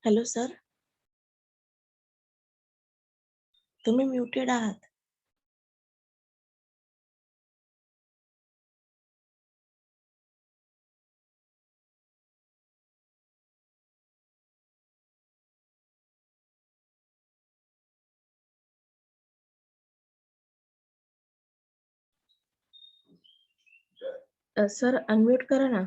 Hello sir, तुम्ही muted आहात. Sir unmute करा ना.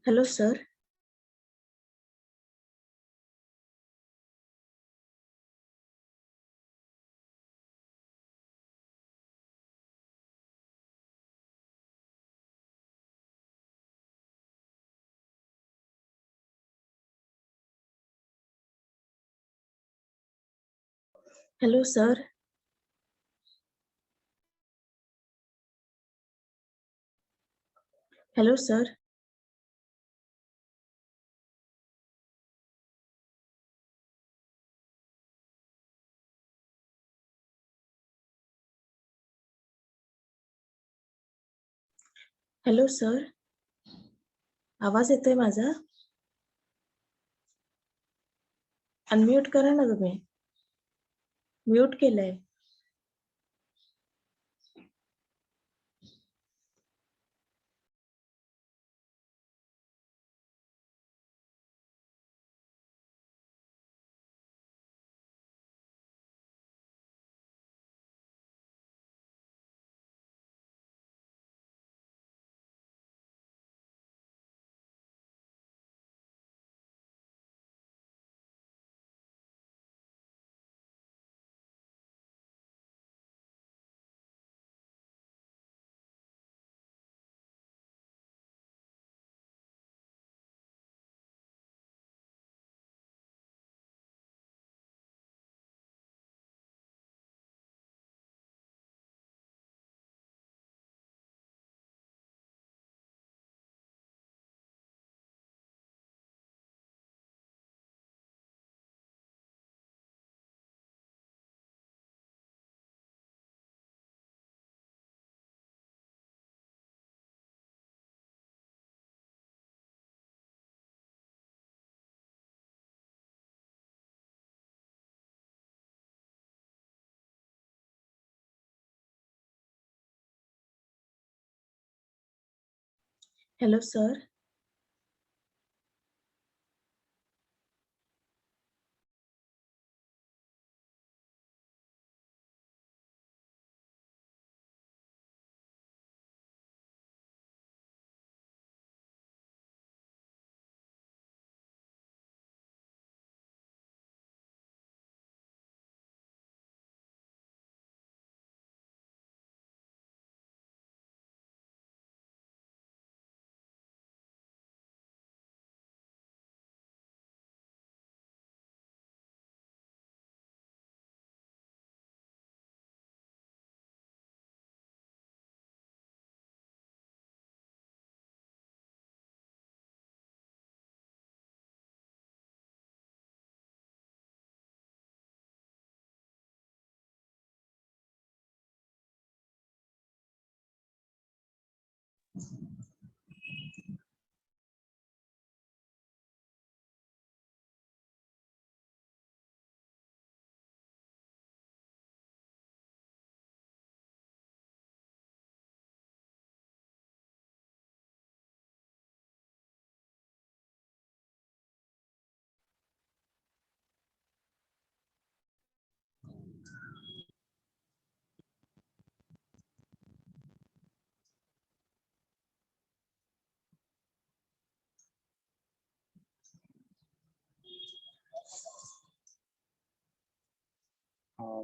Hello sir, hello sir, hello sir, hello sir, आवाज येतोय माझा? अनम्यूट करा ना तुम्ही. म्यूट केलंय. Hello sir,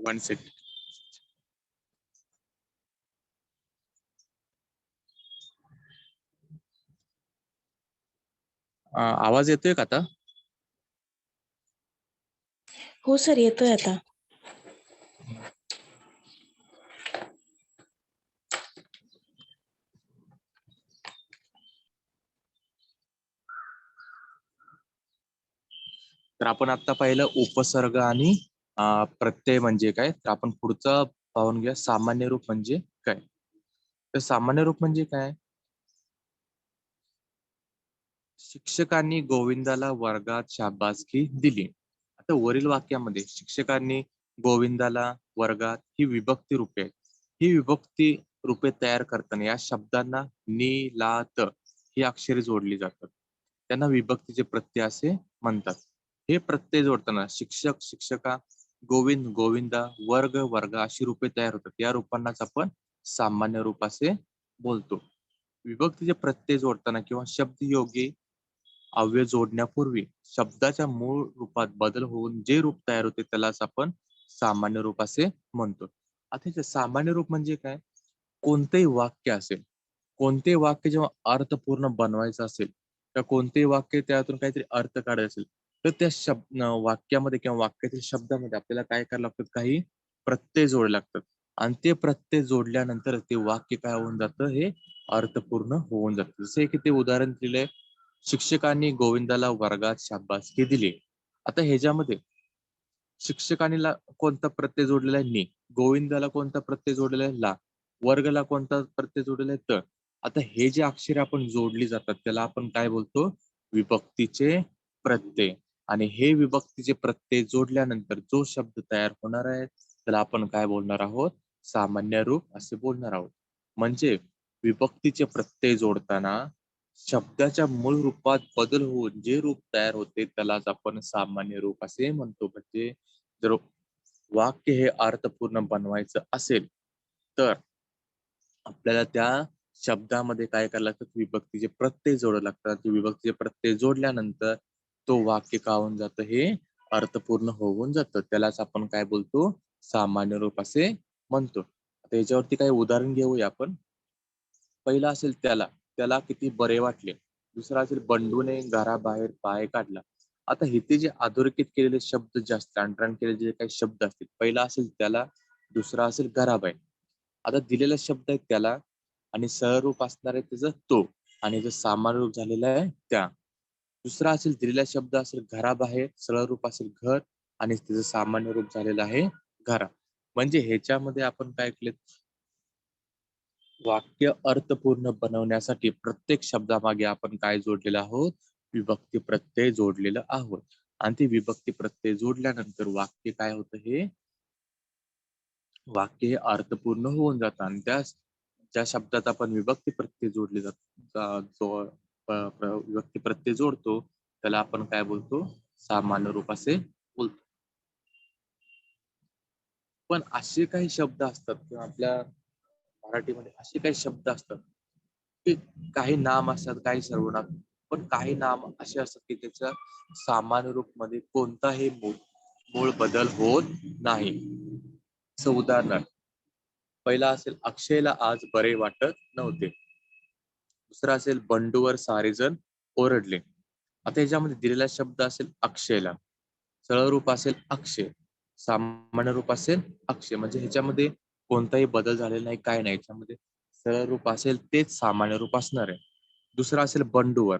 one second. आवाज येतोय का आता? हो सर, येतोय आता. तर आपण आता पाहिलं उपसर्ग आणि प्रत्यय म्हणजे काय. तर आपण पुढचं पाहून घ्या सामान्य रूप म्हणजे काय. तर सामान्य रूप म्हणजे काय. शिक्षकांनी गोविंदाला वर्गात शाबासकी दिली. आता वरील वाक्यामध्ये शिक्षकांनी गोविंदाला वर्गात ही विभक्ती रूपे आहेत. ही विभक्ती रूपे तयार करताना या शब्दांना नि ला त ही अक्षरे जोडली जातात. त्यांना विभक्तीचे प्रत्यय असे म्हणतात. हे प्रत्यय जोडताना शिक्षक शिक्षका, गोविंद गोविंदा, वर्ग वर्ग अशी रूपे तयार होतात. या रूपांनाच आपण सामान्य रूप असे बोलतो. विभक्तीचे प्रत्यय जोडताना किंवा शब्दयोगी अव्यय जोडण्यापूर्वी शब्दाच्या मूळ रूपात बदल होऊन जे रूप तयार होते त्यालाच आपण सामान्य रूप असे म्हणतो. आता हे सामान्य रूप म्हणजे काय. कोणतेही वाक्य असेल, कोणतेही वाक्य जेव्हा अर्थपूर्ण बनवायचं असेल किंवा कोणतेही वाक्य त्यातून काहीतरी अर्थ काढायचा असेल तर त्या वाक्यामध्ये किंवा वाक्यातील शब्दामध्ये आपल्याला काय करायला लागतं, काही प्रत्यय जोडावे लागतात. आणि ते प्रत्यय जोडल्यानंतर ते वाक्य काय होऊन जातं, हे अर्थपूर्ण होऊन जातं. जसे की ते उदाहरण दिलंय, शिक्षकांनी गोविंदाला वर्गात शाबासकी दिली. आता ह्याच्यामध्ये शिक्षकांनी कोणता प्रत्यय जोडलेला आहे, नि. गोविंदाला कोणता प्रत्यय जोडलेला आहे, ला. वर्गाला कोणता प्रत्यय जोडलेला आहे, त. आता हे जे अक्षरे आपण जोडली जातात त्याला आपण काय बोलतो, विभक्तीचे प्रत्यय. आणि हे विभक्तीचे प्रत्यय जोडल्यानंतर जो शब्द तयार होणार आहे त्याला आपण काय बोलणार आहोत, सामान्य रूप असे बोलणार आहोत. म्हणजे विभक्तीचे प्रत्यय जोडताना शब्दाच्या मूळ रूपात बदल होऊन जे रूप तयार होते त्यालाच आपण सामान्य रूप असे म्हणतो. म्हणजे जर वाक्य हे अर्थपूर्ण बनवायचं असेल तर आपल्याला त्या शब्दामध्ये काय करायला लागतं, विभक्तीचे प्रत्यय जोडावे लागतात. ते विभक्तीचे प्रत्यय जोडल्यानंतर तो वाक्य का होऊन जातं, हे अर्थपूर्ण होऊन जातं. त्यालाच आपण काय बोलतो, सामान्य रूप असे म्हणतो. आता याच्यावरती काही उदाहरण घेऊया आपण. पहिला असेल त्याला, त्याला किती बरे वाटले. दुसरा असेल बंडूने घराबाहेर पाय काढला. आता इथे जे अधोरेखित केलेले शब्द जे असतात, अंडरलाईन केलेले जे काही शब्द असतील, पहिला असेल त्याला, दुसरा असेल घराबाहेर. आता दिलेला शब्द आहे त्याला आणि सरळ रूप असणार आहे त्याचं तो, आणि जो सामान्य रूप झालेला आहे त्या. दुसरा असेल दिलेला शब्द असेल घराबाहेर, सरळ रूप असेल घर, आणि त्याचं सामान्य रूप झालेलं आहे घरा. म्हणजे ह्याच्यामध्ये आपण काय केले, वाक्य अर्थपूर्ण बनवण्यासाठी प्रत्येक शब्दामागे आपण काय जोडलेलं आहोत, विभक्ती प्रत्यय जोडलेलं आहोत. आणि ते विभक्ती प्रत्यय जोडल्यानंतर वाक्य काय होतं, हे वाक्य हे अर्थपूर्ण होऊन जातं. आणि ज्या शब्दात आपण विभक्ती प्रत्यय जोडले विभक्ती प्रत्यय जोडतो त्याला आपण काय बोलतो, सामान्य रूप असे बोलतो. पण असे काही शब्द असतात किंवा आपल्या मराठीमध्ये असे काही शब्द असतात की काही नाम असतात, काही सर्वनाम, पण काही नाम असे असतात की त्याच्या सामान्य रूप मध्ये कोणताही मूळ बदल होत नाही. उदाहरणार्थ, पहिला असेल अक्षयला आज बरे वाटत नव्हते. दुसरा असेल बंडूवर सारेजण ओरडले. आता याच्यामध्ये दिलेला शब्द असेल अक्षयला, सरळ रूप असेल अक्षय, सामान्य रूप असेल अक्षय. म्हणजे ह्याच्यामध्ये कोणताही बदल झालेला नाही, काय नाही. याच्यामध्ये सरळ रूप असेल तेच सामान्य रूप असणार आहे. दुसरा असेल बंडूवर,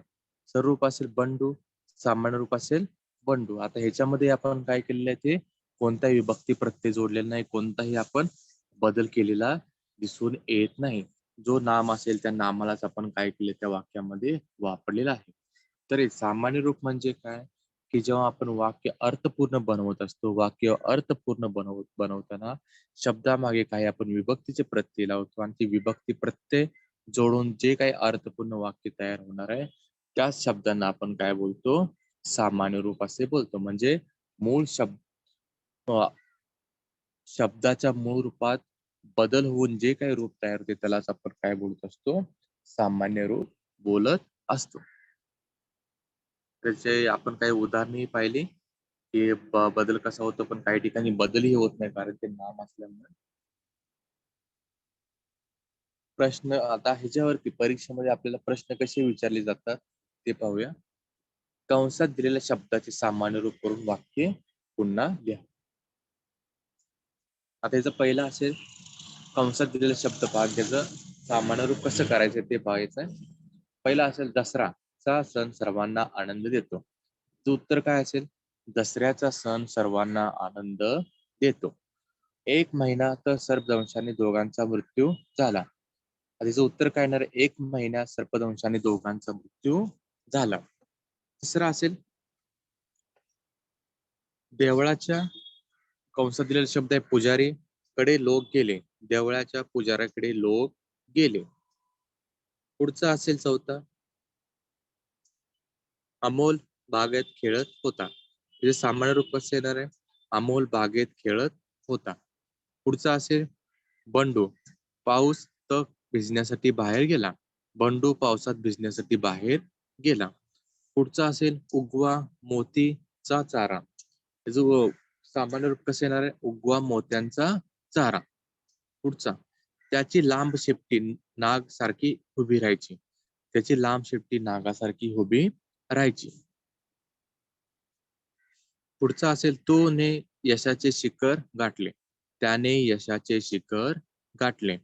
सरळ रूप असेल बंडू, सामान्य रूप असेल बंडू. आता ह्याच्यामध्ये आपण काय केलेलं आहे, ते कोणताही विभक्ती प्रत्यय जोडलेला नाही, कोणताही आपण बदल केलेला दिसून येत नाही. जो नाम असेल त्या नामालाच आपण काय केले, त्या वाक्यामध्ये वापरलेलं आहे. तर हे सामान्य रूप म्हणजे काय, की जेव्हा आपण वाक्य अर्थपूर्ण बनवत असतो, वाक्य अर्थपूर्ण बनवताना शब्दामागे काही आपण विभक्तीचे प्रत्यय लावतो आणि ती विभक्ती प्रत्यय जोडून जे काही अर्थपूर्ण वाक्य तयार होणार आहे त्याच शब्दांना आपण काय बोलतो, सामान्य रूप असे बोलतो. म्हणजे मूळ शब्दाच्या मूळ रूपात बदल होऊन जे काही रूप तयार होते त्यालाच आपण काय बोलत असतो, सामान्य रूप बोलत असतो. त्याचे आपण काही उदाहरणही पाहिली की बदल कसा होतो, पण काही ठिकाणी बदलही होत नाही कारण ते नाम असल्यामुळे. प्रश्न आता ह्याच्यावरती परीक्षेमध्ये आपल्याला प्रश्न कसे विचारले जातात ते पाहूया. कंसात दिलेल्या शब्दाचे सामान्य रूप करून वाक्य पुन्हा लिहा. आता याचं पहिलं असेल कंसात दिलेला शब्द पहा, त्याचं सामान्य रूप कसं करायचं ते पाहायचं आहे. पहिला असेल दसराचा सण सर्वांना आनंद देतो. तर उत्तर काय असेल? दसऱ्याचा सण सर्वांना आनंद देतो. 1 महिना तर सर्पदंशाने दोघांचा मृत्यू झाला. त्याचं उत्तर काय येणार आहे? 1 महिन्यात सर्पदंशाने दोघांचा मृत्यू झाला. तिसरा असेल देवळाच्या कंसात दिलेला शब्द आहे पुजारी कडे लोक गेले. देवळाच्या पुजाऱ्याकडे लोक गेले. पुढचा असेल चौथा अमोल बागेत खेळत होता. म्हणजे सामान्य रूप कसं येणार आहे? अमोल बागेत खेळत होता. पुढचा असेल बंडू पाऊस तक भिजण्यासाठी बाहेर गेला. बंडू पावसात भिजण्यासाठी बाहेर गेला. पुढचा असेल उगवा मोतीचा चारा. जो सामान्य रूप कसं येणार आहे? उगवा मोत्यांचा चारा. पुढचा त्याची लांब शेपटी नाग सारखी उभी राहायची. त्याची लांब शेपटी नागासारखी उभी राहायची. पुढचा असेल तो ने यशाचे शिखर गाठले. त्याने यशाचे शिखर गाठले.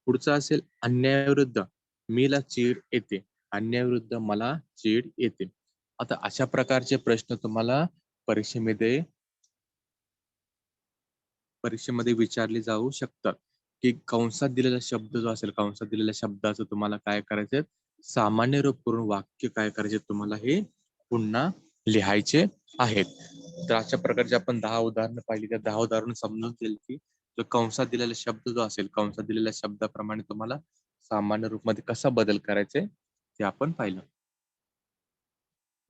पुढचा असेल अन्यायाविरुद्ध मीला चीड येते. अन्यायाविरुद्ध मला चीड येते. आता अशा प्रकारचे प्रश्न तुम्हाला परीक्षेमध्ये विचारले जाऊ शकतात, की कंसात दिलेला शब्द जो असेल, कंसात दिलेल्या शब्दाचं तुम्हाला काय करायचं सामान्य रूप करून वाक्य काय करायचे तुम्हाला हे पुन्हा लिहायचे आहेत. तर अशा प्रकारचे आपण 10 उदाहरणं पाहिली. त्या 10 उदाहरणं समजून जाईल की जो कंसात दिलेला शब्द जो असेल, कंसात दिलेल्या शब्दाप्रमाणे तुम्हाला सामान्य रूपमध्ये कसा बदल करायचे ते आपण पाहिलं.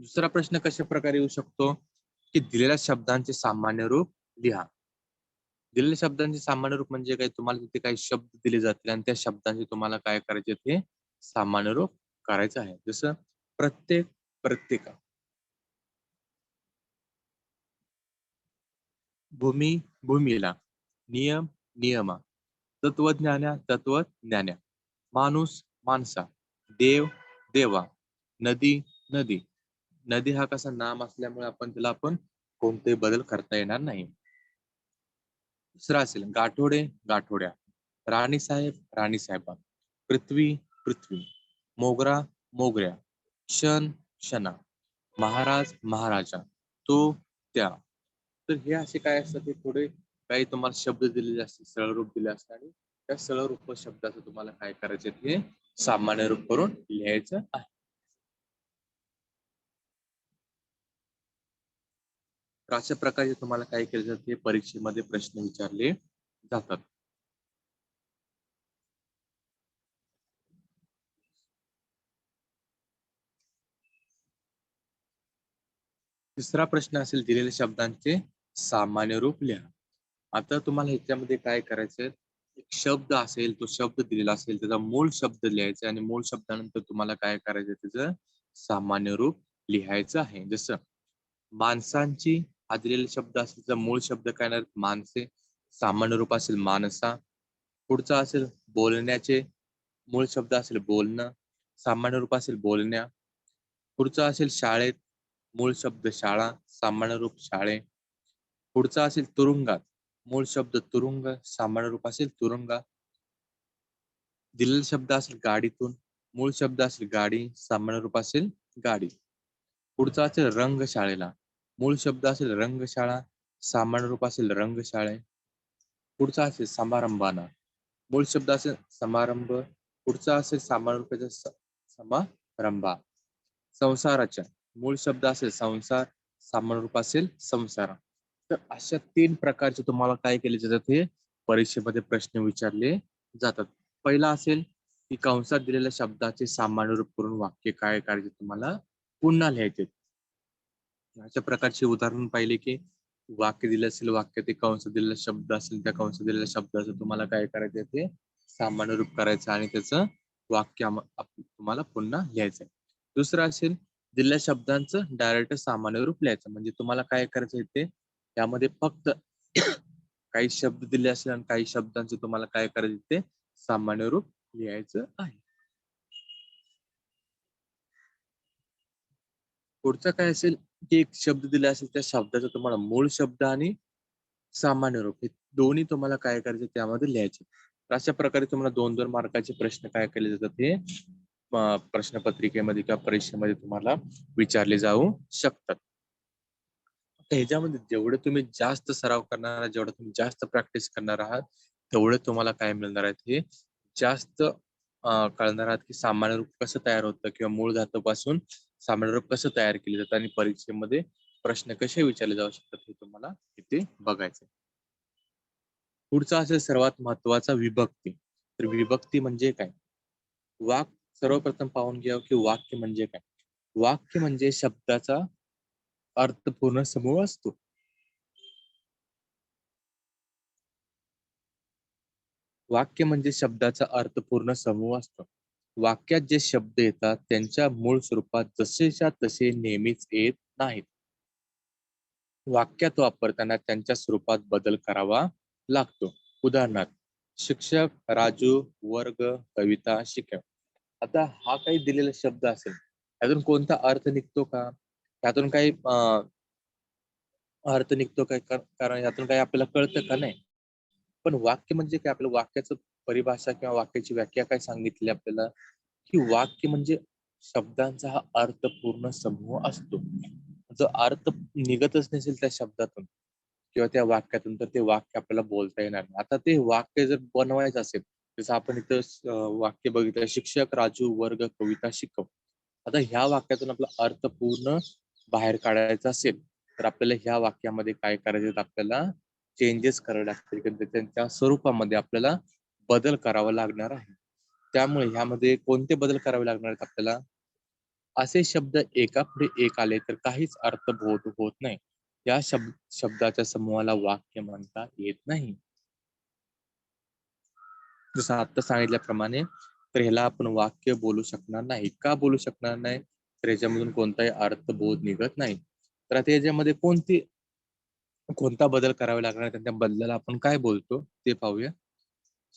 दुसरा प्रश्न कशा प्रकारे येऊ शकतो, की दिलेल्या शब्दांचे सामान्य रूप लिहा. दिलेल्या शब्दांचे सामान्य रूप म्हणजे काय? तुम्हाला तिथे काही शब्द दिले जातील आणि त्या शब्दांचे तुम्हाला काय करायचे ते सामान्य रूप करायचं आहे. जसं प्रत्येक, प्रत्येका. भूमी, भूमीला. नियम, नियमा. तत्वज्ञान्या, तत्वज्ञान्या. माणूस, माणसा. देव, देवा. नदी, नदी. नदी हा कसा नाम असल्यामुळे आपण कोणतेही बदल करता येणार नाही. दुसरा असेल गाठोडे, गाठोड्या. राणीसाहेब, राणीसाहेबा. पृथ्वी, पृथ्वी. मोगरा, मोगऱ्या. क्षण, क्षणा. महाराज, महाराजा. तो, त्या. तर हे असे काय असतात ते थोडे काही तुम्हाला शब्द दिलेले असतात, सरळ रूप दिले असतात आणि त्या सरळ रूप शब्दाचं तुम्हाला काय करायचे हे सामान्य रूप करून लिहायचं आहे. तर अशा प्रकारे तुम्हाला काय केलं जातं हे परीक्षेमध्ये प्रश्न विचारले जातात. तिसरा प्रश्न असेल दिलेल्या शब्दांचे सामान्य रूप लिहा. आता तुम्हाला ह्याच्यामध्ये काय करायचंय, एक शब्द असेल, तो शब्द दिलेला असेल, त्याचा मूळ शब्द लिहायचा आणि मूळ शब्दानंतर तुम्हाला काय करायचं त्याचं सामान्य रूप लिहायचं आहे. जसं माणसांची हा दिलेला शब्द असेल तर मूळ शब्द काय येणार? माणसे. सामान्य रूप असेल माणसा. पुढचा असेल बोलण्याचे मूळ शब्द असेल बोलणं. सामान्य रूप असेल बोलण्या. पुढचा असेल शाळेत मूळ शब्द शाळा. सामान्य रूप शाळे. पुढचा असेल तुरुंगात मूळ शब्द तुरुंग. सामान्य रूप असेल तुरुंगा. दिलेला शब्द असेल गाडीतून मूळ शब्द असेल गाडी. सामान्य रूप असेल गाडी. पुढचा असेल रंगशाळेला मूळ शब्द असेल रंगशाळा. सामान्य रूप असेल रंगशाळे. पुढचा असेल समारंभाना मूळ शब्द असेल समारंभ. पुढचा असेल सामान्य रूपाचा समारंभा. संसाराच्या मूळ शब्द असेल संसार. सामान्य रूप असेल संसार. तर अशा 3 प्रकारचे तुम्हाला काय केले जातात हे परीक्षेमध्ये प्रश्न विचारले जातात. पहिला असेल की कंसात दिलेल्या शब्दाचे सामान्य रूप करून वाक्य काय करायचे तुम्हाला पुन्हा लिहायचे. अशा प्रकारचे उदाहरण पाहिले की वाक्य दिलं असेल, वाक्य ते कंस दिलेला शब्द असेल, त्या कंस दिलेल्या शब्दाचं तुम्हाला काय करायचं ते सामान्य रूप करायचं आणि त्याचं वाक्य तुम्हाला पुन्हा लिहायचं. दुसरं असेल दिलेल्या शब्दांचं डायरेक्ट सामान्य रूप लिहायचं. म्हणजे तुम्हाला काय करायचं ते त्यामध्ये फक्त काही शब्द दिले असेल आणि काही शब्दांचं तुम्हाला काय करायचं ते सामान्य रूप लिहायचं आहे. पुढचं काय असेल की एक शब्द दिला असेल त्या शब्दाचा तुम्हाला मूळ शब्द आणि सामान्य रूप हे दोन्ही तुम्हाला काय करायचे त्यामध्ये लिहायचे. तर अशा प्रकारे तुम्हाला 2-2 मार्काचे प्रश्न काय केले जातात हे प्रश्नपत्रिकेमध्ये किंवा परीक्षेमध्ये तुम्हाला विचारले जाऊ शकतात. तर ह्याच्यामध्ये जेवढे तुम्ही जास्त सराव करणार आहात, जेवढं तुम्ही जास्त प्रॅक्टिस करणार आहात, तेवढे तुम्हाला काय मिळणार आहेत हे जास्त कळणार आहात की सामान्य रूप कसं तयार होतं किंवा मूळ धातूपासून सामान्य रूप कसं तयार केले जातं आणि परीक्षेमध्ये प्रश्न कसे विचारले जाऊ शकतात हे तुम्हाला इथे बघायचं. पुढचा असेल सर्वात महत्वाचा विभक्ती. तर विभक्ती म्हणजे काय? सर्वप्रथम पाहून घ्या की वाक्य म्हणजे काय? वाक्य म्हणजे शब्दाचा अर्थपूर्ण समूह असतो. वाक्य म्हणजे शब्दाचा अर्थपूर्ण समूह असतो. वाक्यात जे शब्द येतात त्यांच्या मूळ स्वरूपात जसेच्या तसे नेहमीच येत नाहीत. वाक्यात वापरताना त्यांच्या स्वरूपात बदल करावा लागतो. उदाहरणार्थ शिक्षक, राजू, वर्ग, कविता, शिक्षक. आता हा काही दिलेला शब्द असेल त्यातून कोणता अर्थ निघतो का? त्यातून काही अर्थ निघतो काय? कारण यातून काही आपल्याला कळतं का? नाही. पण वाक्य म्हणजे काय? आपल्या वाक्याचं परिभाषा किंवा वाक्याची व्याख्या काय सांगितली आपल्याला, की वाक्य म्हणजे शब्दांचा हा अर्थपूर्ण समूह असतो. जो अर्थ निघतच नसेल त्या शब्दातून किंवा त्या वाक्यातून तर ते वाक्य आपल्याला बोलता येणार नाही. आता ते वाक्य जर बनवायचं असेल, जसं आपण इथं वाक्य बघितलं, शिक्षक, राजू, वर्ग, कविता, शिकव. आता ह्या वाक्यातून आपला अर्थ पूर्ण बाहेर काढायचा असेल, तर आपल्याला ह्या वाक्यामध्ये काय करायचे आपल्याला चेंजेस करावे लागतील किंवा त्यांच्या स्वरूपामध्ये आपल्याला बदल करावा लागणार आहे. त्यामुळे ह्यामध्ये कोणते बदल करावे लागणार आहेत आपल्याला? असे शब्द एकापुढे एक आले तर काहीच अर्थबोध होत नाही. या शब्दाच्या समूहाला वाक्य म्हणता येत नाही. जसं आता सांगितल्याप्रमाणे तर ह्याला आपण वाक्य बोलू शकणार नाही. का बोलू शकणार नाही? तर याच्यामधून कोणताही अर्थबोध निघत नाही. तर आता याच्यामध्ये कोणता बदल करावा लागणार आहे? त्या बदलाला आपण काय बोलतो ते पाहूया.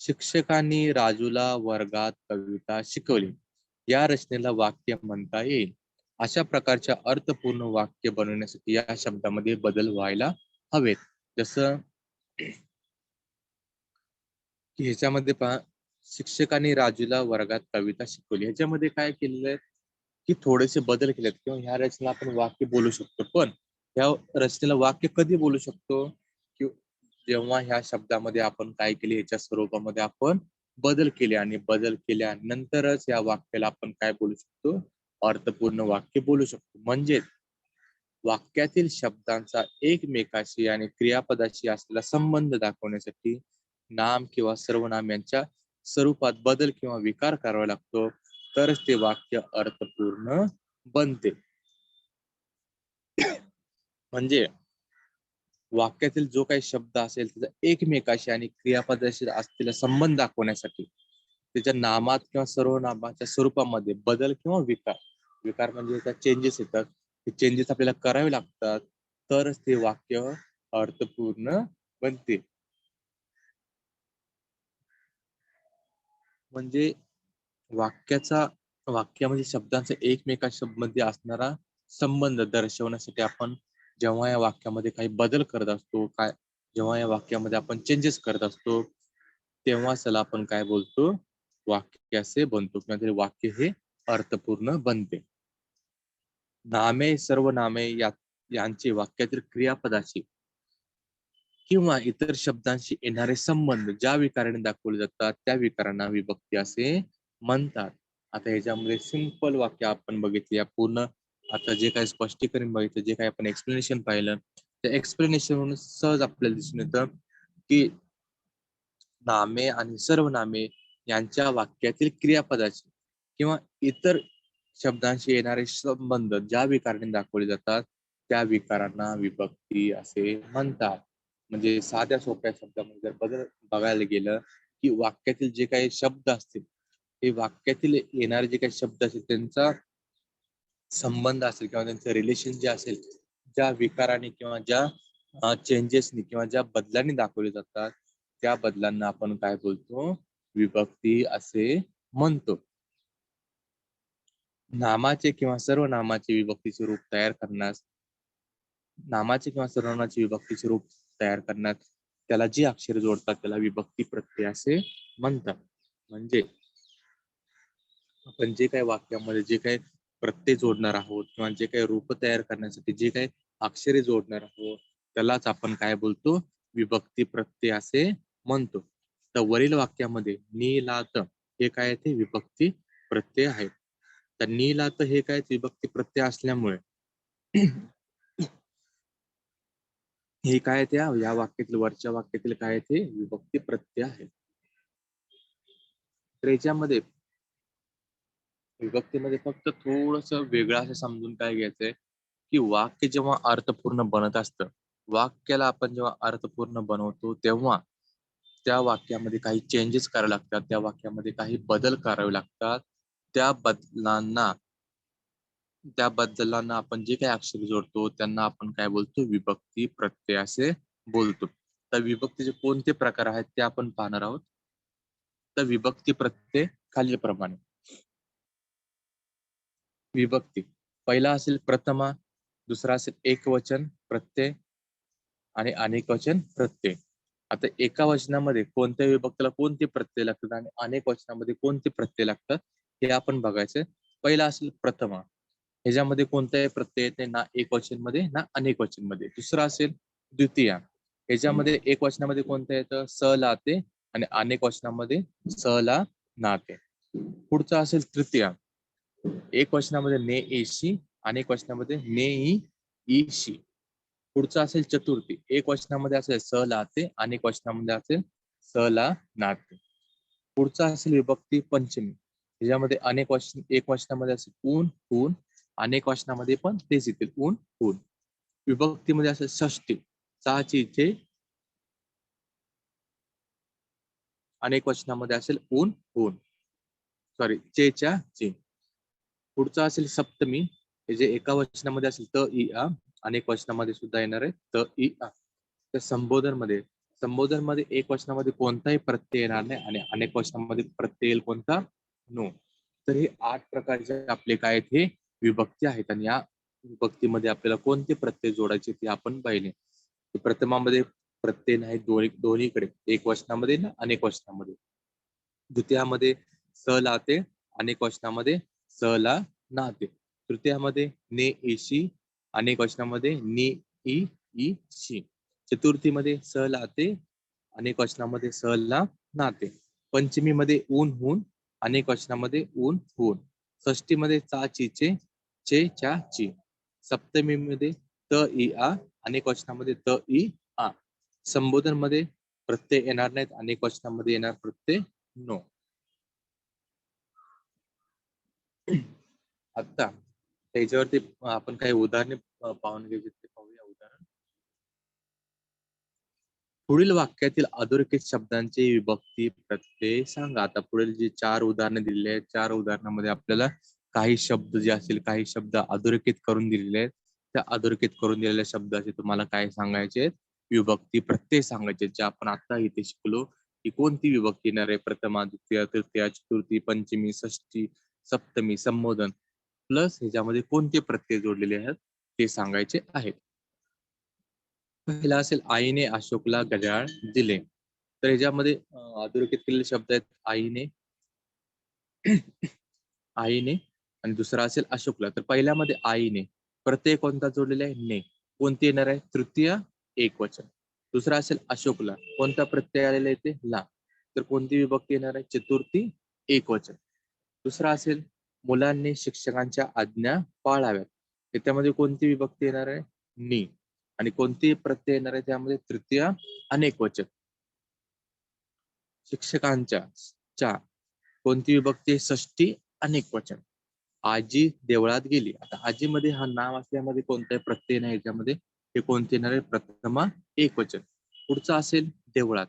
शिक्षकांनी राजूला वर्गात कविता शिकवली. या रचनेला वाक्य म्हणता येईल. अशा प्रकारच्या अर्थपूर्ण वाक्य बनवण्यासाठी या शब्दामध्ये बदल व्हायला हवेत. जसं की ह्याच्यामध्ये पहा, शिक्षकांनी राजूला वर्गात कविता शिकवली. ह्याच्यामध्ये काय केलेलं आहे की थोडेसे बदल केलेत किंवा ह्या रचनेला आपण वाक्य बोलू शकतो. पण ह्या रचनेला वाक्य कधी बोलू शकतो? की जेव्हा ह्या शब्दामध्ये आपण काय केले, ह्याच्या स्वरूपामध्ये आपण बदल केले आणि बदल केल्यानंतरच या वाक्याला आपण काय बोलू शकतो? अर्थपूर्ण वाक्य बोलू शकतो. म्हणजेच वाक्यातील शब्दांचा एकमेकाशी आणि क्रियापदाशी असलेला संबंध दाखवण्यासाठी नाम किंवा सर्वनाम यांच्या स्वरूपात बदल किंवा विकार करावा लागतो, तरच ते वाक्य अर्थपूर्ण बनते. म्हणजे वाक्यातील जो काही शब्द असेल त्याचा एकमेकाशी आणि क्रियापदाशी असलेला संबंध दाखवण्यासाठी त्याच्या नामात किंवा सर्वनामाच्या स्वरूपामध्ये बदल किंवा विकार, विकार म्हणजे त्यात चेंजेस येतात, ते चेंजेस आपल्याला करावे लागतात, तरच ते वाक्य अर्थपूर्ण बनते. म्हणजे वाक्याचा वाक्यामध्ये शब्दांचा एकमेकांमध्ये असणारा संबंध दर्शवण्यासाठी आपण जेव्हा या वाक्यामध्ये काही बदल करत असतो, जेव्हा या वाक्यामध्ये आपण चेंजेस करत असतो, तेव्हा त्याला आपण काय बोलतो? वाक्य असे बनतो किंवा ते वाक्य हे अर्थपूर्ण बनते. नामे, सर्वनामे यांचे वाक्यातील क्रियापदाची किंवा इतर शब्दांशी येणारे संबंध ज्या विकाराने दाखवले जातात त्या विकारांना विभक्ती असे म्हणतात. आता ह्याच्यामध्ये सिंपल वाक्य आपण बघितले, या पूर्ण आता जे काही स्पष्टीकरण बघितलं, जे काही आपण एक्सप्लेनेशन पाहिलं, त्या एक्सप्लेनेशन सहज आपल्याला दिसून येतं की नामे आणि सर्वनामे यांच्या वाक्यातील क्रियापदाची किंवा इतर शब्दांशी येणारे संबंध ज्या विकाराने दाखवले जातात त्या विकारांना विभक्ती असे म्हणतात. म्हणजे साध्या सोप्या शब्दामध्ये जर बदल बघायला गेलं की वाक्यातील जे काही शब्द असतील ते वाक्यातील येणारे जे काही शब्द असतील त्यांचा संबंध असेल किंवा त्यांचं रिलेशन जे असेल, ज्या विकाराने किंवा ज्या चेंजेसनी किंवा ज्या बदलांनी दाखवले जातात, त्या बदलांना आपण काय बोलतो? विभक्ती असे म्हणतो. नामाचे किंवा सर्वनामाचे विभक्तीचे रूप तयार करण्यास नामाचे किंवा सर्वनामाचे विभक्तीचे रूप तयार करण्यात त्याला जी अक्षरे जोडतात त्याला विभक्ती प्रत्यय असे म्हणतात. म्हणजे आपण जे काही वाक्यामध्ये जे काही प्रत्यय जोडणार आहोत किंवा जे काही रूप तयार करण्यासाठी जे काही अक्षरे जोडणार आहोत त्यालाच आपण काय बोलतो? विभक्ती प्रत्यय असे म्हणतो. तर वरील वाक्यामध्ये नीलात हे काय ते विभक्ती प्रत्यय आहेत. तर नीलात हे काय विभक्ती प्रत्यय असल्यामुळे हे काय त्या या वाक्यातील वरच्या वाक्यातील काय ते विभक्ती प्रत्यय आहे. तर याच्यामध्ये विभक्तीमध्ये फक्त थोडस वेगळं असं समजून काय घ्यायचंय की वाक्य जेव्हा अर्थपूर्ण बनत असतं, वाक्याला आपण जेव्हा अर्थपूर्ण बनवतो तेव्हा त्या वाक्यामध्ये काही चेंजेस करावे लागतात, त्या वाक्यामध्ये काही बदल करावे लागतात. त्या बदलांना त्या बदलांना आपण जे काही अक्षर जोडतो त्यांना आपण काय बोलतो? विभक्ती प्रत्यय असे बोलतो. तर विभक्तीचे कोणते प्रकार आहेत ते आपण पाहणार आहोत. तर विभक्ती प्रत्यय खालीलप्रमाणे. विभक्ती पहिला असेल प्रथमा, दुसरा असेल एकवचन प्रत्यय आणि अनेकवचन प्रत्यय. आता एका वचनामध्ये कोणत्या विभक्तीला कोणते प्रत्यय लागतात आणि अनेक वचनामध्ये कोणते प्रत्यय लागतात हे आपण बघायचं. पहिला असेल प्रथमा, ह्याच्यामध्ये कोणताही प्रत्यय येते ना एकवचन मध्ये ना अनेक वचन मध्ये. दुसरा असेल द्वितीया, ह्याच्यामध्ये एक वचनामध्ये कोणतं येतं? स लाते आणि अनेक वचनामध्ये स ला नाते. पुढचा असेल तृतीया, एक वचनामध्ये ने एशी, अनेक वचनामध्ये ने ई ईशी. पुढचा असेल चतुर्थी, एक वचनामध्ये असेल स लाते, अनेक वचनामध्ये असेल स ला नाते. पुढचा असेल विभक्ती पंचमी, ह्याच्यामध्ये अनेक वचन एक वचनामध्ये असेल ऊन ऊन, अनेक वचनामध्ये पण तेच येतील ऊन ऊन. विभक्तीमध्ये असेल षष्टी, चाची इथे, अनेक वचनामध्ये असेल ऊन ऊन, सॉरी चेच्या चे. पुढचा असेल सप्तमी, हे जे एका वचनामध्ये असेल त इ आ, अनेक वचनामध्ये सुद्धा येणार आहे त इ आ. तर संबोधन मध्ये एक वचनामध्ये कोणताही प्रत्यय येणार नाही आणि अनेक वचनामध्ये प्रत्यय येईल कोणता? नो. तर हे 8 प्रकारचे आपले काय आहेत हे विभक्ती आहेत आणि या विभक्तीमध्ये आपल्याला कोणते प्रत्यय जोडायचे ते आपण पाहिले. प्रथमामध्ये प्रत्यय नाही दोन्हीकडे, एक वचनामध्ये ना अनेक वचनामध्ये. द्वितीयामध्ये स लाते, अनेक वचनामध्ये स ला नाते. तृतीयामध्ये ने एशी, अनेक वचनामध्ये नि ई ई शी. चतुर्थीमध्ये स लाते, अनेक वचनामध्ये स ला नाते. पंचमीमध्ये ऊन हून, अनेक वचनामध्ये ऊन हून. षष्टीमध्ये चा ची चे च्या ची. सप्तमीमध्ये त इ आ, अनेक वचनामध्ये त इ आ. संबोधन मध्ये प्रत्यय येणार नाहीत, अनेक वचनामध्ये येणार प्रत्यय नो. आता त्याच्यावरती आपण काही उदाहरणे पाहून घ्यायची ते पाहूया. उदाहरण, पुढील वाक्यातील अधोरेखित शब्दांची विभक्ती प्रत्यय सांगा. आता पुढील जी 4 उदाहरणे दिलेली आहेत, 4 उदाहरणामध्ये आपल्याला काही शब्द जे असतील, काही शब्द अधोरेखित करून दिलेले आहेत. त्या अधोरेखित करून दिलेल्या शब्दाचे तुम्हाला काय सांगायचे आहेत? विभक्ती प्रत्यय सांगायचे, जे आपण आता इथे शिकलो की कोणती विभक्ती येणार आहे. प्रथमा, द्वितीय, तृतीय, चतुर्थी, पंचमी, षष्टी, सप्तमी, संबोधन प्लस ह्याच्यामध्ये कोणते प्रत्यय जोडलेले आहेत ते सांगायचे आहेत. पहिला असेल आईने अशोकला घड्याळ दिले. तर ह्याच्यामध्ये अधोरेखित केलेले शब्द आहेत आईने आईने आणि दुसरा असेल अशोकला. तर पहिल्यामध्ये आईने प्रत्यय कोणता जोडलेला आहे? ने. कोणती येणार आहे? तृतीय एक वचन. दुसरा असेल अशोकला, कोणता प्रत्यय आलेला आहे ते? ला. तर कोणती विभक्ती येणार आहे? चतुर्थी एक वचन. दुसरा असेल मुलांनी शिक्षकांच्या आज्ञा पाळाव्यात, त्याच्यामध्ये कोणती विभक्ती येणार आहे? नी. आणि कोणती प्रत्यय येणार आहे त्यामध्ये? तृतीय अनेक वचन. शिक्षकांच्या च्या कोणती विभक्ती? षष्टी अनेक वचन. आजी देवळात गेली. आता आजीमध्ये हा नाम असल्यामध्ये कोणताही प्रत्यय नाही याच्यामध्ये, हे कोणते येणार आहे? प्रथमा एक वचन. पुढचा असेल देवळात,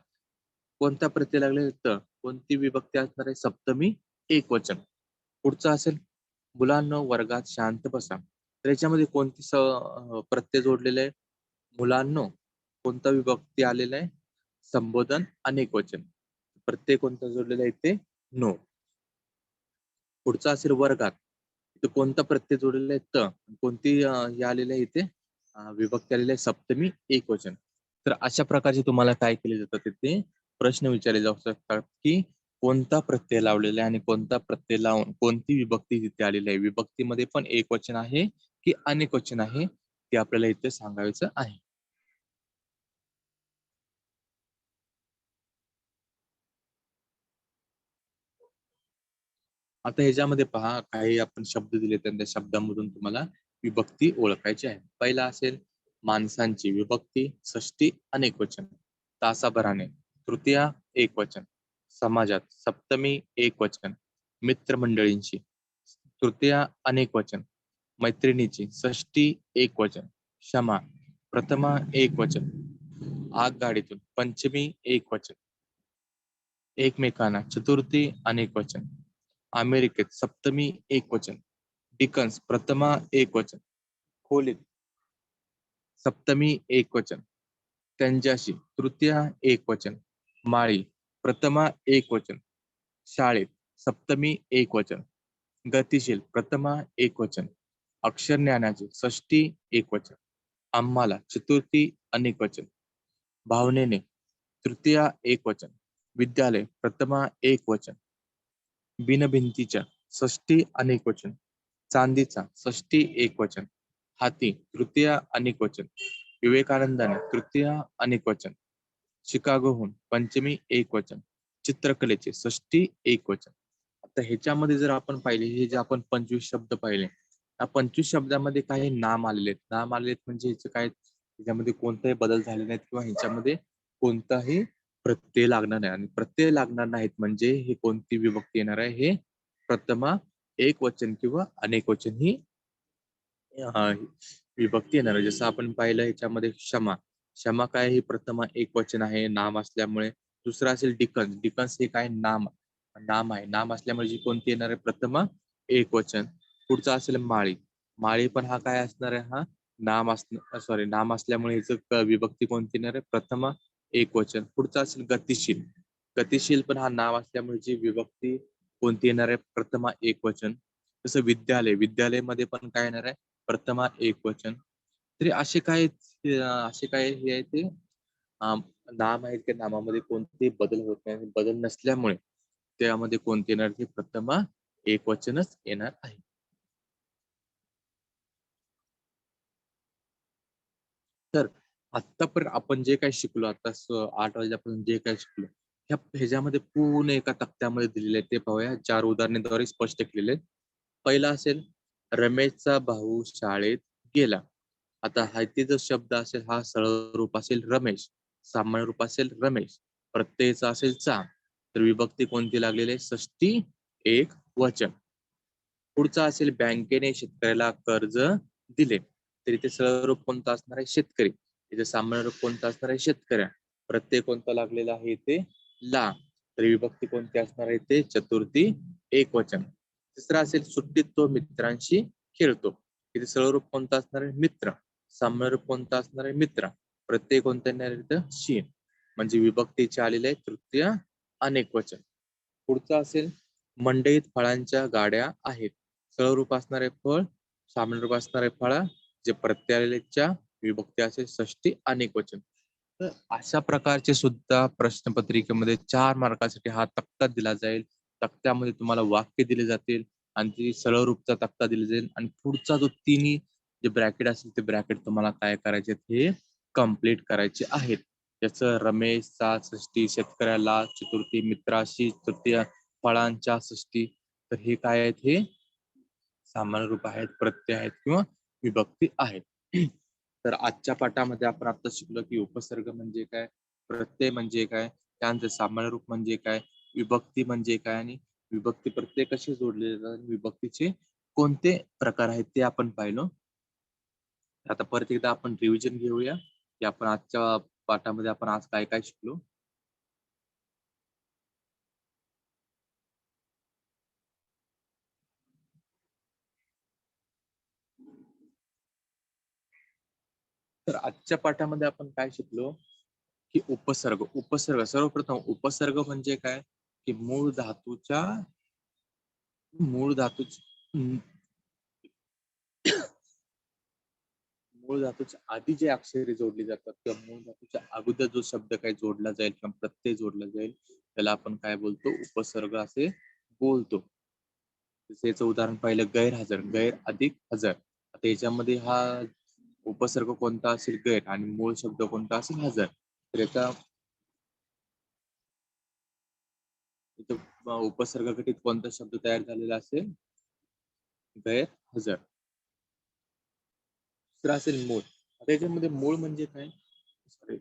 कोणता प्रत्यय लागलेला? त. कोणती विभक्ती असणार आहे? सप्तमी एक वचन. पुढचा असेल मुलांनो वर्गात शांत बसा. तर याच्यामध्ये कोणती प्रत्यय जोडलेले आहे? मुलांनो. कोणता विभक्ती आलेला आहे? संबोधन अनेकवचन. प्रत्यय कोणता जोडलेला आहे इथे? नो. पुढचा असेल वर्गात. इथे कोणता प्रत्यय जोडलेला आहे? त. कोणती हे आलेली आहे इथे? विभक्ती आलेली आहे सप्तमी एकवचन. तर अशा प्रकारचे तुम्हाला काय केले जातात तिथे प्रश्न विचारले जाऊ शकतात की कोणता प्रत्यय लावलेला आहे आणि कोणता प्रत्यय लावून कोणती विभक्ती तिथे आलेली आहे. विभक्तीमध्ये पण एकवचन आहे की अनेकवचन आहे ते आपल्याला इथे सांगायचं आहे. आता ह्याच्यामध्ये पहा काही आपण शब्द दिले त्या शब्दांमधून तुम्हाला विभक्ती ओळखायची आहे. पहिला असेल माणसांची विभक्ती षष्टी अनेकवचन. तासाभराने तृतीया एकवचन. समाजात सप्तमी एकवचन. मित्रमंडळींची तृतीया अनेकवचन. मैत्रिणीची षष्टी एकवचन. क्षमा प्रथमा एकवचन. आगगाडीतून पंचमी एकवचन. एकमेकांना चतुर्थी अनेकवचन. अमेरिकेत सप्तमी एकवचन. डिकन्स प्रथमा एकवचन. खोलीत सप्तमी एकवचन. त्यांच्याशी तृतीया एकवचन. माळी प्रथमा एकवचन. शाळेत सप्तमी एकवचन. गतिशील प्रथमा एकवचन. अक्षर ज्ञानाचे षष्टी एकवचन. आम्हाला चतुर्थी अनेकवचन. भावनेने तृतीया एकवचन. विद्यालय प्रथमा एकवचन. बिनभिंतीच्या षष्टी अनेकवचन. चांदीचा षष्टी एकवचन. हाती तृतीया अनेकवचन. विवेकानंदाने तृतीया अनेकवचन. शिकागोहून पंचमी एकवचन. चित्रकलेचे षष्टी एकवचन. आता ह्याच्यामध्ये जर आपण पाहिले हे जे आपण 25 शब्द पाहिले या 25 शब्दामध्ये काही नाम आलेले आहेत. नाम आलेले म्हणजे ह्याचे काय ह्याच्यामध्ये कोणताही बदल झाले नाहीत किंवा ह्याच्यामध्ये कोणताही प्रत्यय लागणार नाही आणि प्रत्यय लागणार नाहीत म्हणजे ही कोणती विभक्ती येणार आहे हे प्रथमा एकवचन किंवा अनेकवचन ही विभक्ती येणार आहे. जसं आपण पाहिलं ह्याच्यामध्ये क्षमा. क्षमा काय ही प्रथमा एकवचन आहे नाम असल्यामुळे. दुसरा असेल डिकन्स. डिकन्स हे काय नाम नाम आहे. नाम असल्यामुळे जी कोणती येणार आहे प्रथमा एकवचन. पुढचा असेल माळी. माळी पण हा काय असणार आहे हा नाम असल्यामुळे ह्याचं विभक्ती कोणती येणार आहे प्रथमा एकवचन. पुढचा असेल गतिशील. गतिशील पण हा नाम असल्यामुळे जी विभक्ती कोणती येणार आहे प्रथमा एकवचन. जसं विद्यालय. विद्यालयमध्ये पण काय येणार आहे प्रथमा एकवचन. तरी असे काय हे आहे ते अं, नाम आहेत त्या नामामध्ये कोणतेही बदल होत नाही आणि बदल नसल्यामुळे त्यामध्ये कोणते येणार ते प्रथमा एकवचनच येणार आहे. तर आतापर्यंत आपण जे काही शिकलो आता 8 वाजल्यापासून जे काही शिकलो ह्याच्यामध्ये पूर्ण एका तक्त्यामध्ये दिलेले आहे ते पाहूया. 4 उदाहरणाद्वारे स्पष्ट केलेले आहेत. पहिला असेल रमेशचा भाऊ शाळेत गेला. आता हाती जो शब्द असेल हा सरळ रूप असेल रमेश. सामान्य रूप असेल रमेश. प्रत्ययचा असेल चा. तर विभक्ती कोणती लागलेली आहे षष्टी एक वचन. पुढचा असेल बँकेने शेतकऱ्याला कर्ज दिले. तर इथे सरळ रूप कोणता असणार आहे शेतकरी. इथे सामान्य रूप कोणता असणार आहे शेतकऱ्या. प्रत्यय कोणता लागलेला आहे इथे ला. तर विभक्ती कोणती असणार आहे इथे चतुर्थी एकवचन. तिसरा असेल सुट्टीत तो मित्रांशी खेळतो. इथे सरळ रूप कोणता असणार आहे मित्र. सामान्य रूप कोणता असणार आहे मित्र. प्रत्यय कोणता येणार आहे इथं शी. म्हणजे विभक्तीचे आलेले आहे तृतीय अनेकवचन. पुढचा असेल मंडईत फळांच्या गाड्या आहेत. सरळ रूप असणारे फळ. सामान्य रूप असणारे फळा. जे प्रत्यय आलेल्या विभक्ती असेल षष्टी अनेकवचन. तर अशा प्रकारचे सुद्धा प्रश्नपत्रिकेमध्ये 4 मार्कासाठी हा तक्ता दिला जाईल. तक्त्यामध्ये तुम्हाला वाक्य दिले जातील आणि ती सरळ रूपचा तक्ता दिला जाईल आणि पुढचा जो तिन्ही जे ब्रॅकेट असेल ते ब्रॅकेट तुम्हाला काय करायचे हे कम्प्लीट करायचे आहेत. जसं रमेशचा षष्टी, शेतकऱ्याला चतुर्थी, मित्राशी तृतीय, फळांच्या षष्टी. तर हे काय आहेत हे सामान्य रूप आहेत, प्रत्यय आहेत किंवा विभक्ती आहेत. तर आजच्या पाठामध्ये आपण आता शिकलो की उपसर्ग म्हणजे काय, प्रत्यय म्हणजे काय, त्यानंतर सामान्य रूप म्हणजे काय, विभक्ती म्हणजे काय आणि विभक्ती प्रत्यय कसे जोडलेले जातात, विभक्तीचे कोणते प्रकार आहेत ते आपण पाहिलो. आता परत एकदा आपण रिव्हिजन घेऊया की आपण आजच्या पाठामध्ये आपण आज काय काय शिकलो. तर आजच्या पाठामध्ये आपण काय शिकलो की उपसर्ग सर्वप्रथम उपसर्ग म्हणजे काय की मूळ धातूच्या मूळ धातूच्या आधी जे अक्षरे जोडली जातात किंवा मूळ धातूच्या अगोदर जो शब्द काही जोडला जाईल किंवा प्रत्यय जोडला जाईल त्याला आपण काय बोलतो उपसर्ग असे बोलतो. जसं याचं उदाहरण पाहिलं गैरहजर, गैर अधिक हजर. आता याच्यामध्ये हा उपसर्ग कोणता असेल गैर आणि मूळ शब्द कोणता असेल हजर. तर याचा उपसर्ग घटित कोणता शब्द तयार झालेला असेल गैर हजर. दुसरा असेल मूळ. आता याच्यामध्ये मूळ म्हणजे काय सॉरी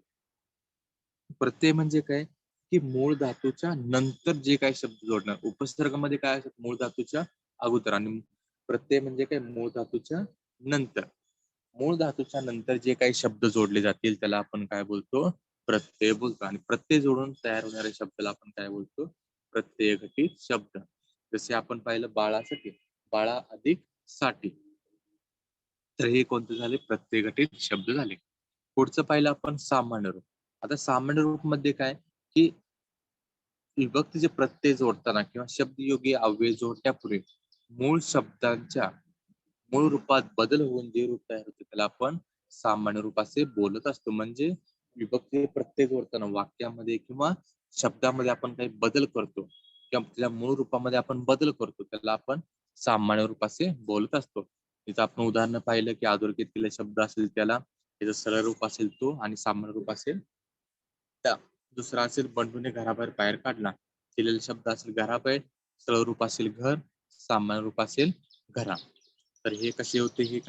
प्रत्यय म्हणजे काय की मूळ धातूच्या नंतर जे काही शब्द जोडणार. उपसर्गामध्ये काय असतात मूळ धातूच्या अगोदर आणि प्रत्यय म्हणजे काय मूळ धातूच्या नंतर. मूळ धातूच्या नंतर जे काही शब्द जोडले जातील त्याला आपण काय बोलतो प्रत्यय बोलतो आणि प्रत्यय जोडून तयार होणाऱ्या शब्दाला आपण काय बोलतो प्रत्यय घटित शब्द. जसे आपण पाहिलं बाळासाठी बाळा अधिक साठी. तर हे कोणते झाले प्रत्यय घटित शब्द झाले. पुढचं पाहिलं आपण सामान्य रूप. आता सामान्य रूप मध्ये काय की विभक्तीचे प्रत्यय जोडताना किंवा शब्दयोगी अव्यय जोडण्यापूर्वी मूळ शब्दांच्या मूळ रूपात बदल होऊन जे रूप तयार होते त्याला आपण सामान्य रूप असे बोलत असतो. म्हणजे विभक्ती प्रत्यय जोडताना वाक्यामध्ये किंवा शब्दामध्ये आपण काही बदल करतो किंवा त्याच्या मूळ रूपामध्ये आपण बदल करतो त्याला आपण सामान्य रूप असे बोलत असतो. तिथं आपण उदाहरण पाहिलं की अधोरेखित शब्द असेल त्याला त्याचं सरळ रूप असेल तो आणि सामान्य रूप असेल त्या. दुसरा असेल बंडूने घराबाहेर बाहेर काढला. दिलेला शब्द असेल घराबाहेर, सरळ रूप असेल घर, सामान्य रूप असेल घरा. तर हे कसे होते हे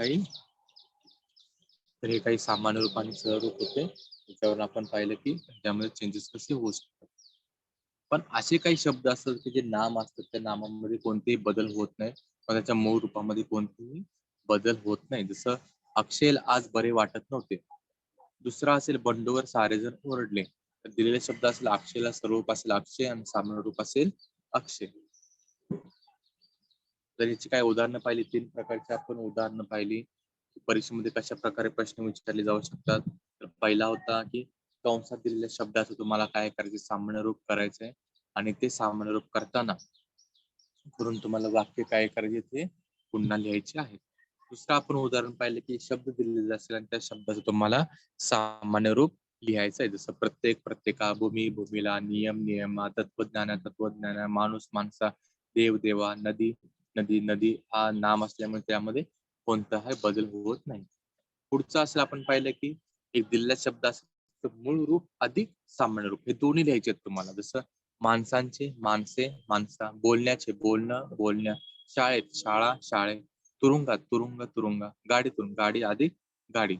काही सामान्य रूप आणि सरळ रूप होते. त्याच्यावर आपण पाहिलं की त्यामध्ये चेंजेस कसे होऊ शकतात. पण असे काही शब्द असतात की जे नाम असतात त्या नामामध्ये कोणतेही बदल होत नाही पण त्याच्या मूळ रूपामध्ये कोणतेही बदल होत नाही. जसं अक्षयला आज बरे वाटत नव्हते. दुसरा असेल बंडूवर सारेजण ओरडले. तर दिलेले शब्द असेल अक्षयला सर्व रूप असेल अक्षय आणि सामान्य रूप असेल अक्षय. तर याची काय उदाहरणं पाहिली 3 प्रकारची आपण उदाहरणं पाहिली. परीक्षेमध्ये कशा प्रकारे प्रश्न विचारले जाऊ शकतात. तर पहिला होता की कंसात दिलेल्या शब्दाचं तुम्हाला काय करायचे सामान्य रूप करायचंय आणि ते सामान्य रूप करताना करून तुम्हाला वाक्य काय करायचे ते पुन्हा लिहायचे आहे. दुसरं आपण उदाहरण पाहिलं की शब्द दिलेले असेल आणि त्या शब्दाचं तुम्हाला सामान्य रूप लिहायचं आहे. जसं प्रत्येक प्रत्येका, भूमी भूमीला, नियम नियमा, तत्वज्ञान तत्वज्ञाना, माणूस माणसा, देव देवा, नदी नदी नदी हा नाम असल्यामुळे त्यामध्ये कोणताही बदल होत नाही. पुढचं असेल आपण पाहिलं की एक दिलेला शब्द असेल तर मूळ रूप अधिक सामान्य रूप हे दोन्ही लिहायचे आहेत तुम्हाला. जसं माणसांचे माणसे माणसा, बोलण्याचे बोलणं बोलण्या, शाळेत शाळा शाळे, तुरुंगात तुरुंग तुरुंगा, गाडीतून गाडी अधिक गाडी.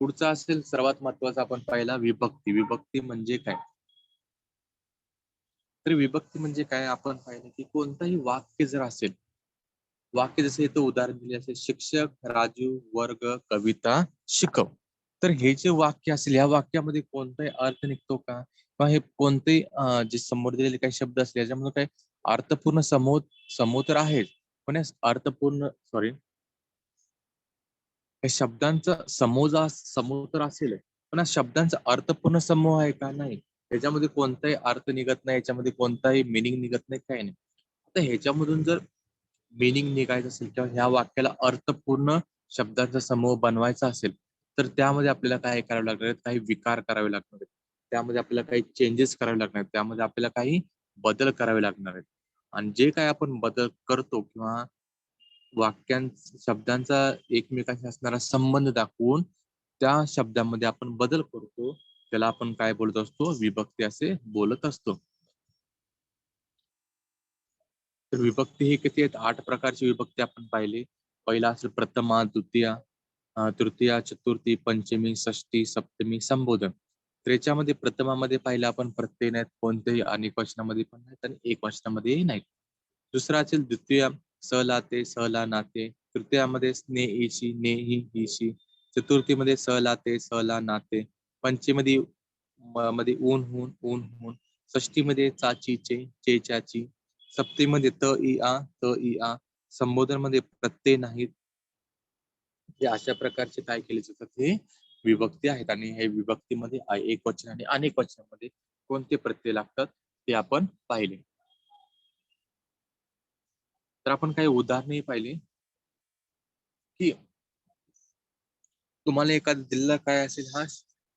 पुढचा असेल सर्वात महत्वाचा आपण पाहिला विभक्ती. विभक्ती म्हणजे काय तर विभक्ती म्हणजे काय आपण पाहिलं की कोणताही वाक्य जर असेल वाक्य जसं इथं उदाहरण दिले असेल शिक्षक राजू वर्ग कविता शिकव. तर हे जे वाक्य असेल या वाक्यामध्ये कोणताही अर्थ निघतो का किंवा हे कोणतेही जे समोर दिलेले काही शब्द असले याच्यामध्ये काही अर्थपूर्ण समूह समूह तर आहे पण या अर्थपूर्ण सॉरी या शब्दांचा समूह तर असेल पण या शब्दांचा अर्थपूर्ण समूह आहे का नाही याच्यामध्ये कोणताही अर्थ निघत नाही याच्यामध्ये कोणताही मिनिंग निघत नाही काही नाही. आता ह्याच्यामधून जर मिनिंग निघायचं असेल किंवा ह्या वाक्याला अर्थपूर्ण शब्दांचा समूह बनवायचा असेल तर त्यामध्ये आपल्याला काय करावं लागणार आहेत काही विकार करावे लागणार आहेत. त्यामध्ये आपल्याला काही चेंजेस करावे लागणार आहेत. त्यामध्ये आपल्याला काही बदल करावे लागणार आहेत. आणि जे काही आपण बदल करतो किंवा शब्दांचा एकमेकांशी असणारा संबंध दाखवून त्या शब्दामध्ये आपण बदल करतो त्याला आपण काय बोलत असतो विभक्ती असे बोलत असतो. तर विभक्ती ही किती आहेत 8 प्रकारची विभक्ती आपण पाहिली. पहिला असेल प्रथमा द्वितीया तृतीया चतुर्थी पंचमी षष्टी सप्तमी संबोधन. तर याच्यामध्ये प्रथमामध्ये पाहिलं आपण प्रत्यय नाहीत कोणतेही अनेक वचनामध्ये पण नाहीत आणि एक वचनामध्येही नाहीत. दुसरा असेल द्वितीय स लाते स ला नाते. तृतीयामध्ये स्नेहीशी नेही हिशी. चतुर्थीमध्ये स लाते स ला नाते. पंचमीमध्ये मध्ये ऊन हून ऊन हून. षष्टीमध्ये चाचीचे चेचाची. सप्तीमध्ये त इ आ त इ आ. संबोधन मध्ये प्रत्यय नाहीत हे अशा प्रकारचे काय केले जातात, हे विभक्ती आहेत. आणि हे विभक्तीमध्ये एक वचन आणि अनेक वचनामध्ये कोणते प्रत्यय लागतात ते आपण पाहिले. तर आपण काही उदाहरणही पाहिले की तुम्हाला एखादं दिलेलं काय असेल, हा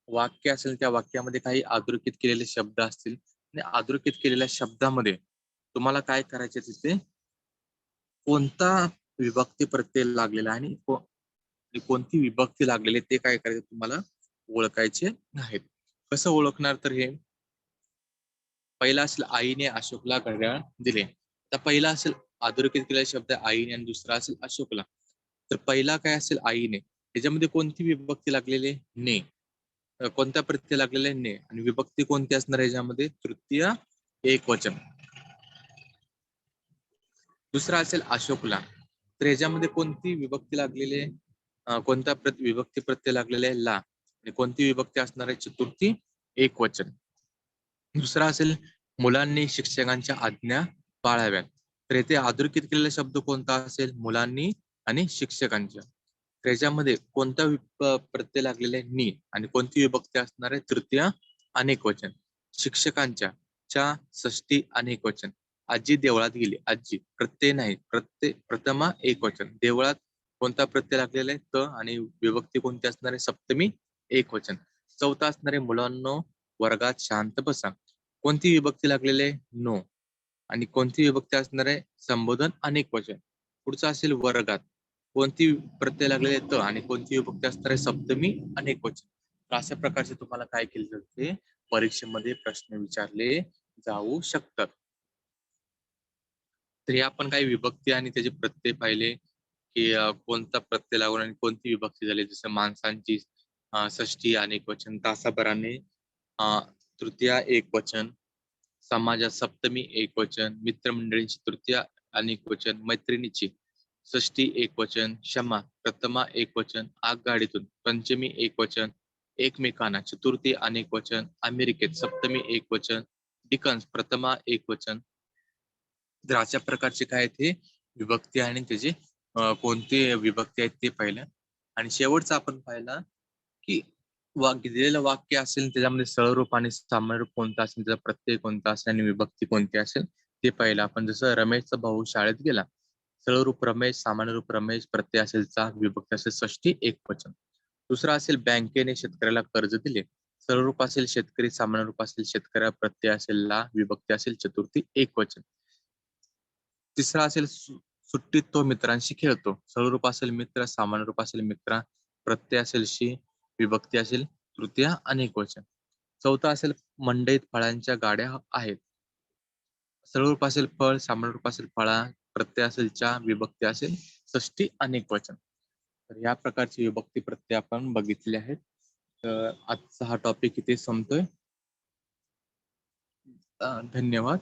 वाक्य असेल, त्या वाक्यामध्ये काही अधोरेखित केलेले शब्द असतील आणि अधोरेखित केलेल्या शब्दामध्ये तुम्हाला काय करायचे, तिथे कोणता विभक्ती प्रत्यय लागलेला आहे आणि कोणती विभक्ती लागलेली ते काय करायचं तुम्हाला ओळखायचे आहेत. कसं ओळखणार, तर हे पहिला असेल आईने अशोकला घड्याळ दिले. तर पहिला असेल अधोरेखित केलेला शब्द आईने आणि दुसरा असेल अशोकला. तर पहिला काय असेल आईने, त्याच्यामध्ये कोणती विभक्ती लागलेली ने, कोणता प्रत्यय लागलेला आहे ने, आणि विभक्ती कोणती असणार याच्यामध्ये तृतीय एक वचन. दुसरा असेल अशोकला, तर याच्यामध्ये कोणती विभक्ती लागलेली आहे, कोणता विभक्ती प्रत्यय लागलेला आहे ला, आणि कोणती विभक्ती असणार आहे चतुर्थी एक वचन. दुसरा असेल मुलांनी शिक्षकांच्या आज्ञा पाळाव्यात, तर येथे अधोरेखित केलेला शब्द कोणता असेल मुलांनी आणि शिक्षकांच्या. त्याच्यामध्ये कोणता प्रत्यय लागलेला आहे नी, आणि कोणती विभक्ती असणार आहे तृतीय अनेक वचन. शिक्षकांच्या च्या षष्टी अनेक वचन. आजी देवळात गेली, आजी प्रत्यय नाही, प्रत्यय प्रथमा एक वचन. देवळात कोणता प्रत्यय लागलेला आहे त, आणि विभक्ती कोणती असणार आहे सप्तमी एक वचन. चौथा असणार आहे मुलांनो वर्गात शांत बसा, कोणती विभक्ती लागलेली आहे नो, आणि कोणती विभक्ती असणार आहे संबोधन अनेक वचन. पुढचा असेल वर्गात, कोणती प्रत्यय लागलेले त, आणि कोणती विभक्ती असणार आहे सप्तमी अनेक वचन. तर अशा प्रकारचे तुम्हाला काय केले जाते, परीक्षेमध्ये प्रश्न विचारले जाऊ शकतात. तर हे आपण काही विभक्ती आणि त्याचे प्रत्यय पाहिले की कोणता प्रत्यय लागून आणि कोणती विभक्ती झाली. जसं माणसांची षष्टी अनेक वचन, तासाभराने तृतीया एक वचन, समाजात सप्तमी एक वचन, मित्रमंडळींची तृतीया अनेक वचन, मैत्रिणीची षष्टी एक वचन, क्षमा प्रथमा एक वचन, आगगाडीतून पंचमी एक वचन, एकमेकांना चतुर्थी अनेक वचन, अमेरिकेत सप्तमी एक वचन, डिकन्स प्रथमा एक वचन. तर अशा प्रकारचे काय आहेत हे विभक्ती आणि त्याचे कोणते विभक्ती आहेत ते पाहिलं. आणि शेवटचा आपण पाहिला की दिलेलं वाक्य असेल त्याच्यामध्ये सरळ रूप आणि सामान्य रूप कोणता असेल, त्याचा प्रत्यय कोणता असेल आणि विभक्ती कोणती असेल ते पाहिलं आपण. जसं रमेशचा भाऊ शाळेत गेला, सरळ रूप रमेश, सामान्य रूप रमेश, प्रत्यय असेल चा, विभक्ती असेल षष्टी एक वचन. दुसरा असेल बँकेने शेतकऱ्याला कर्ज दिले, सरळ रूप असेल शेतकरी, सामान्य रूप असेल शेतकऱ्या, प्रत्यय असेल ला, विभक्ती असेल चतुर्थी एक वचन. तिसरा असेल सुट्टीत तो मित्रांशी खेळतो, सरळ रूप असेल मित्र, सामान्य रूप असेल मित्रा, प्रत्यय असेल शी, विभक्ती असेल तृतीय अनेक वचन. चौथा असेल मंडईत फळांच्या गाड्या आहेत, सरळ रूप असेल फळ, सामान्य रूप असेल फळा, प्रत्यय असेल च्या, विभक्ती असेल षष्टी अनेक वचन. तर या प्रकारची विभक्ती प्रत्यय आपण बघितले आहेत. तर आजचा हा टॉपिक इथे संपतोय. धन्यवाद.